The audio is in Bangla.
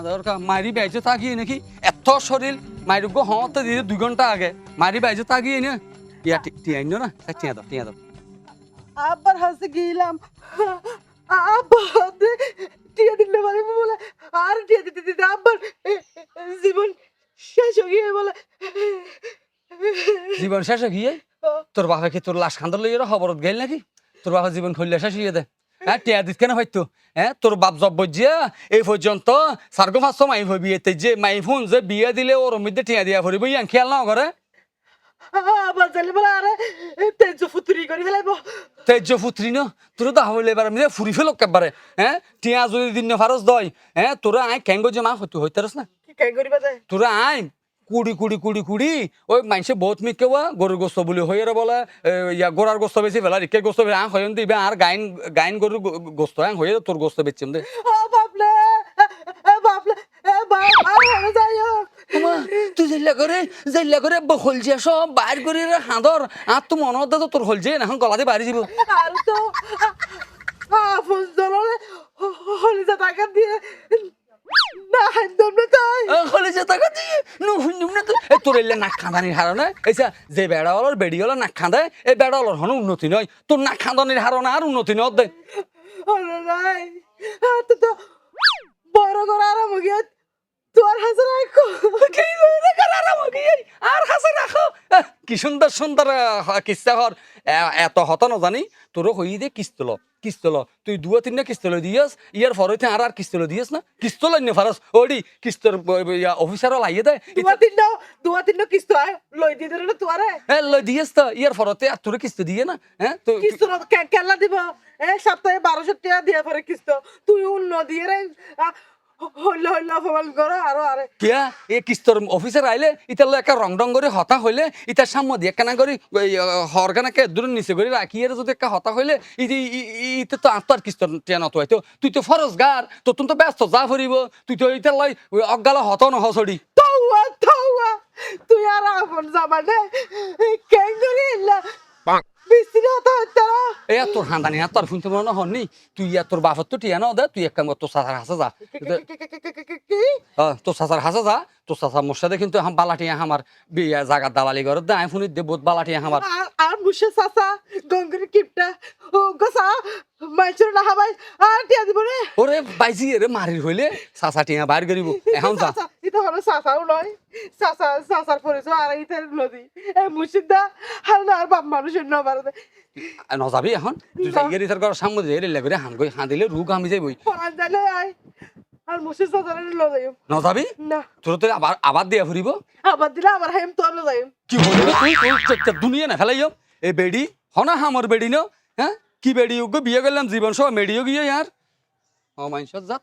দরকার মারি বাইজে তাকিয়ে নাকি এত শরীর মারি গো হতে দিয়ে 2 ঘন্টা আগে মারি বাইজে তাকিয়ে না ইয়া টিয়াই না টিয়া দাও আব্বার হাসে গেলাম আব্বা টিয়া দিলে মানে বলে আর টিয়া দিতে দিতে আব্বার জীবন শেষ হয়ে গিয়ে বলে জীবন শেষ হয়ে গিয়ে তোর বাবা কি তোর লাশ খান্দর লইয়া খবরত গেল নাকি তোর বাবা জীবন খুললে শেষ হয়ে দে হ্যাঁ টিয়া দিত কেন হয়তো হ্যাঁ তোর বাপ জব বজিয়া এই পর্যন্ত সার্গ মাস মাই বিয়েতে যে মাই ফোন যে বিয়ে দিলে ওর মধ্যে টিয়া দিয়া ভরিব ইয়ান খেয়াল না করে আবার চাইলে বলে আরে তেজ ফুতুরি করে ফেলাইব তেজ ফুত্রি ন তোর তো হইলে এবার আমি ফুরি ফেলো একবারে হ্যাঁ টিয়া যদি দিন ফারস দয় হ্যাঁ তোরা আই কেঙ্গো যে মা হইতে হইতারস না কি করিবা যায় তোরা আই কুড়ি ওই মানুষে বহুত মিকে গরুর গোস্ত বলে হয়ে বলে ইয়া গোড়ার গোস্ত বেশি ফেলা রিকে গোস্ত আং হয়ে দিবে আর গাইন গরুর গোস্ত আং হয়ে তোর গোস্ত বেচছিম দে বাপলে বাপলে বাপ যাইও তুই জেল্লা করে বখল যে সব বাইর করে হাঁদর আর তো মনে হতে তোর হল যে এখন গলাতে বাড়ি যাব আর তো আফুল জললে হলিজা টাকা দিয়ে না হান্দম না তাই হলে যে টাকা দিয়ে নুহুন্ডুম না তো তোর এলে নাক খাঁদানির হারণে এইসা যে বেড়াওয়ালার বেড়িওয়ালা নাক খাঁদায় এই বেড়াওয়ালার হন উন্নতি নয় তোর নাক খাঁদানির হারণে আর উন্নতি নয় দে ওরে নাই তো তো বড় করে আরাম গিয়ে তোর হাসে রাখো আর হাসে রাখো কি সুন্দর সুন্দর কিস্তা হর এত হত না জানি তোর হই দে কিস্তল তুই 2-3 কিস্তল দিয়াস ইয়ার ফরতে আর কিস্তল দিয়াস না কিস্তল নে ফারাস ওডি কিস্তর অফিসার লাইয়ে দে দুয়া তিন কিস্ত আয় লই দি ধরে তোরে এ লই দিয়াস তো ইয়ার ফরতে আর তোর কিস্ত দিয়ে না হ্যাঁ তো কিস্ত কেলা দিব সপ্তাহে 1200 টাকা দিয়া পরে কিস্ত তুই উন্ন দিয়ে রে হইলে অপমান করো আরো আরে কিয়া এ কিস্তর অফিসার আইলে ইতার একটা রং করে হতা হইলে ইতার সামনে দিয়ে কেনা করি হরগানাকে দূর নিচে করে রাখি এর যদি একটা হতা হইলে ইতে তো আর কিস্তর টেন তো হইতো তুই তো ফরজগার তোর তো ব্যস্ত যা ফুরিব তুই তো ইতার লাই অজ্ঞালা হত ন হসড়ি তৌয়া তুই আর আপন জামানে কেন করি না বিসির হতা হতা এ তোর হান্দানি হাত তোর শুনতে মনে হননি তুই তোর বাপর তো টিয়া না দে তুই এক কাম তোর সাসার হাসা যা তোর সাসার হাসা যা তোর সাসা মোর সাথে কিন্তু হাম বালাটিয়া আমার বিয়া জাগার দালালি ঘর দে আইফোন দে বহুত বালাটিয়া আমার আর মুশে সাসা গঙ্গের কিপটা ও গসা মাইছর না হাবাই আর টিয়া দিব রে ওরে বাইজি রে মারির হইলে সাসা টিয়া বাইর করিব এখন যা এটা হলো সাসাও নয় সাসার পরিচয় আর ইতার নদী এই মুর্শিদা হালনা আর বাপ মানুষের নবার নজাবি এখন তুই যাইগেরি তার ঘর সামনে যে রেলে করে হান গই হান দিলে রুগ আমি যাইবই পরান জানে আই আর মুর্শিদ সাসারে লো যাইম নজাবি না তোর তো আবার দিয়া ফুরিব আবার দিলে আবার হাইম তোর লো যাইম কি হলো তুই দুনিয়া না ফেলাইও এই বেডি হনা হামর বেডি ন হ্যাঁ কি বেডি বিয়ে করলাম জীবন সহ মেডিও গিয়ে ইয়ার ও মাইনসত জাত